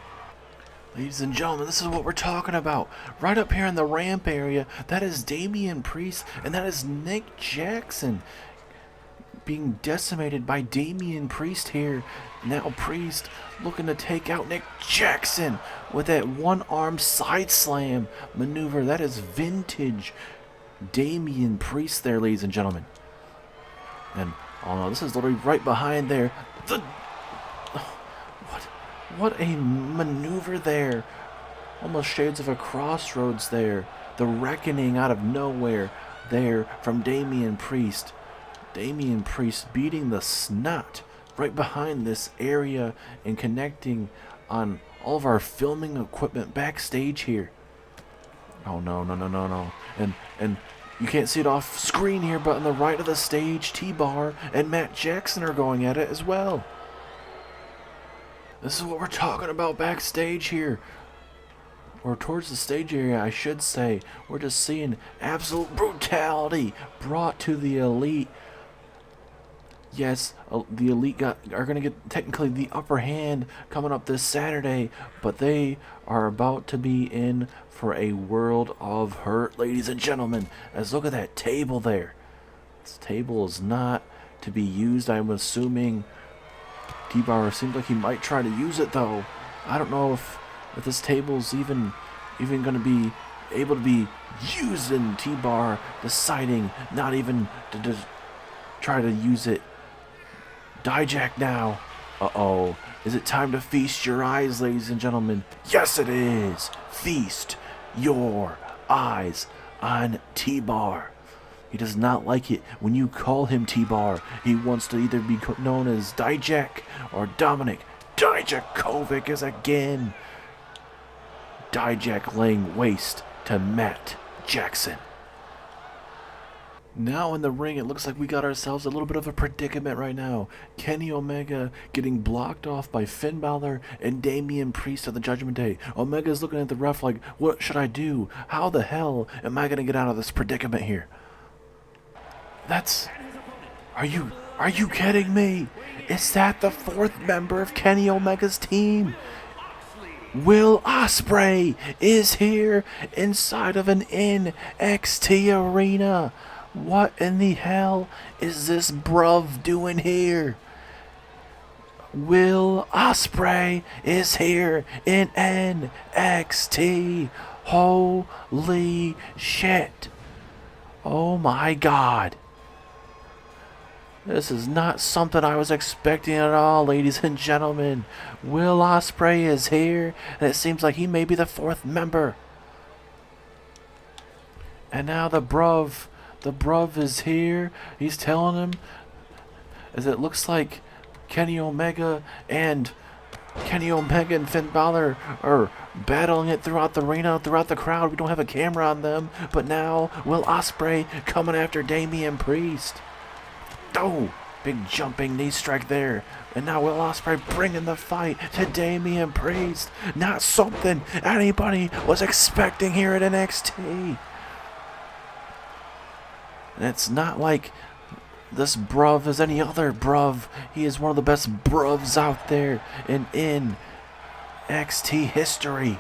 Ladies and gentlemen, this is what we're talking about. Right up here in the ramp area, that is Damian Priest, and that is Nick Jackson being decimated by Damian Priest here. Now Priest looking to take out Nick Jackson with that one-arm side slam maneuver. That is vintage Damian Priest there, ladies and gentlemen. And, oh no, this is literally right behind there. What a maneuver there. Almost shades of a crossroads there. The reckoning out of nowhere there from Damian Priest. Damian Priest beating the snot right behind this area and connecting on all of our filming equipment backstage here. Oh no. And you can't see it off screen here, but on the right of the stage, T-Bar and Matt Jackson are going at it as well. This is what we're talking about backstage here. Or towards the stage area, I should say. We're just seeing absolute brutality brought to the Elite. Yes, the Elite are going to get technically the upper hand coming up this Saturday, but they are about to be in for a world of hurt, ladies and gentlemen. As look at that table there. This table is not to be used, I'm assuming. T-Bar seems like he might try to use it, though. I don't know if this table's even going to be able to be used, in T-Bar deciding not even to try to use it. Dijak now. Uh-oh. Is it time to feast your eyes, ladies and gentlemen? Yes, it is. Feast your eyes on T-Bar. He does not like it when you call him T-Bar. He wants to either be known as Dijak or Dominic. Dijakovic is again. Dijak laying waste to Matt Jackson. Now in the ring, it looks like we got ourselves a little bit of a predicament right now. Kenny Omega getting blocked off by Finn Balor and Damian Priest of the Judgment Day. Omega's looking at the ref like, what should I do? How the hell am I going to get out of this predicament here? Are you kidding me? Is that the fourth member of Kenny Omega's team? Will Ospreay is here inside of an NXT arena. What in the hell is this bruv doing here? Will Ospreay is here in NXT. Holy shit. Oh my god. This is not something I was expecting at all, ladies and gentlemen. Will Ospreay is here, and it seems like he may be the fourth member. And now the bruv is here. He's telling him, as it looks like Kenny Omega and Finn Balor are battling it throughout the arena, throughout the crowd. We don't have a camera on them, but now Will Ospreay coming after Damian Priest. Oh, big jumping knee strike there. And now Will Ospreay bringing the fight to Damian Priest. Not something anybody was expecting here at NXT. And it's not like this bruv is any other bruv. He is one of the best bruvs out there in NXT history.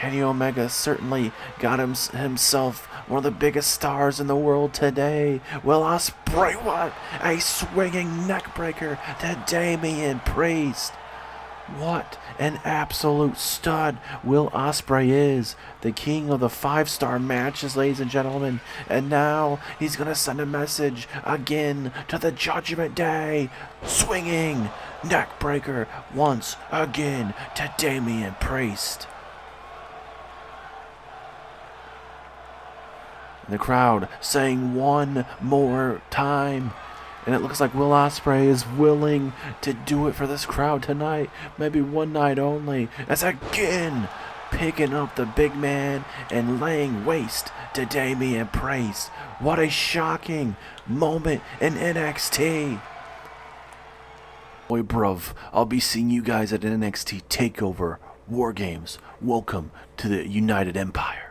Kenny Omega certainly got himself one of the biggest stars in the world today. Will Ospreay, what? A swinging neckbreaker to Damian Priest. What an absolute stud Will Ospreay is. The king of the 5-star matches, ladies and gentlemen. And now he's going to send a message again to the Judgment Day. Swinging neckbreaker once again to Damian Priest. The crowd saying one more time. And it looks like Will Ospreay is willing to do it for this crowd tonight. Maybe one night only. As again, picking up the big man and laying waste to Damian Priest. What a shocking moment in NXT. Boy, bruv, I'll be seeing you guys at NXT Takeover, WarGames. Welcome to the United Empire.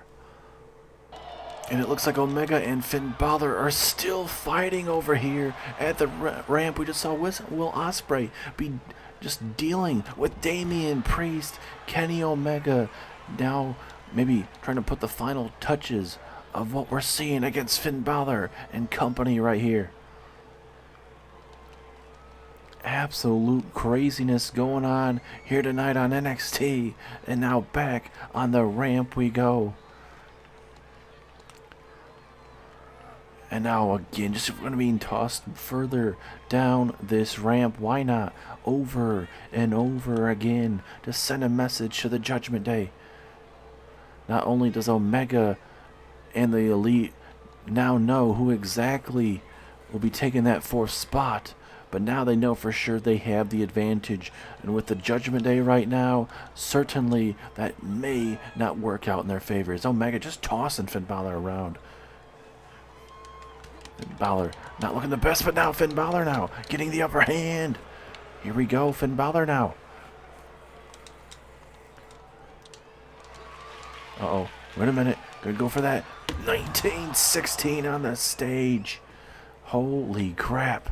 And it looks like Omega and Finn Balor are still fighting over here at the ramp. We just saw Will Ospreay be just dealing with Damian Priest, Kenny Omega. Now maybe trying to put the final touches of what we're seeing against Finn Balor and company right here. Absolute craziness going on here tonight on NXT. And now back on the ramp we go. And now again, just going to be tossed further down this ramp. Why not? Over and over again to send a message to the Judgment Day. Not only does Omega and the Elite now know who exactly will be taking that 4th spot, but now they know for sure they have the advantage. And with the Judgment Day right now, certainly that may not work out in their favor. Is Omega just tossing Finn Balor around? Finn Balor not looking the best, but now Finn Balor now getting the upper hand. Here we go, Finn Balor now. Uh-oh, wait a minute. Gonna go for that 1916 on the stage. Holy crap.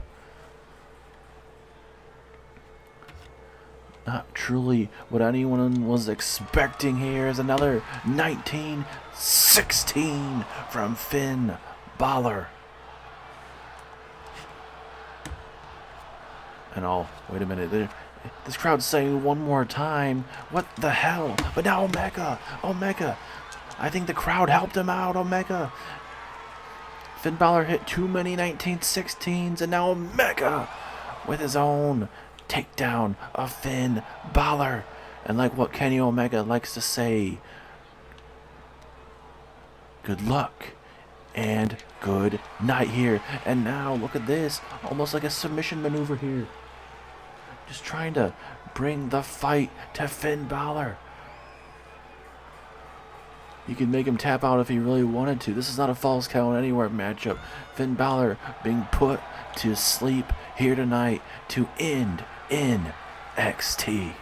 Not truly what anyone was expecting here is another 1916 from Finn Balor. And wait a minute, this crowd's saying one more time, what the hell? But now Omega, I think the crowd helped him out, Omega. Finn Balor hit too many 1916s, and now Omega with his own takedown of Finn Balor. And like what Kenny Omega likes to say, good luck and good night here. And now look at this, almost like a submission maneuver here. Just trying to bring the fight to Finn Balor. You can make him tap out if he really wanted to. This is not a false count anywhere matchup. Finn Balor being put to sleep here tonight to end NXT.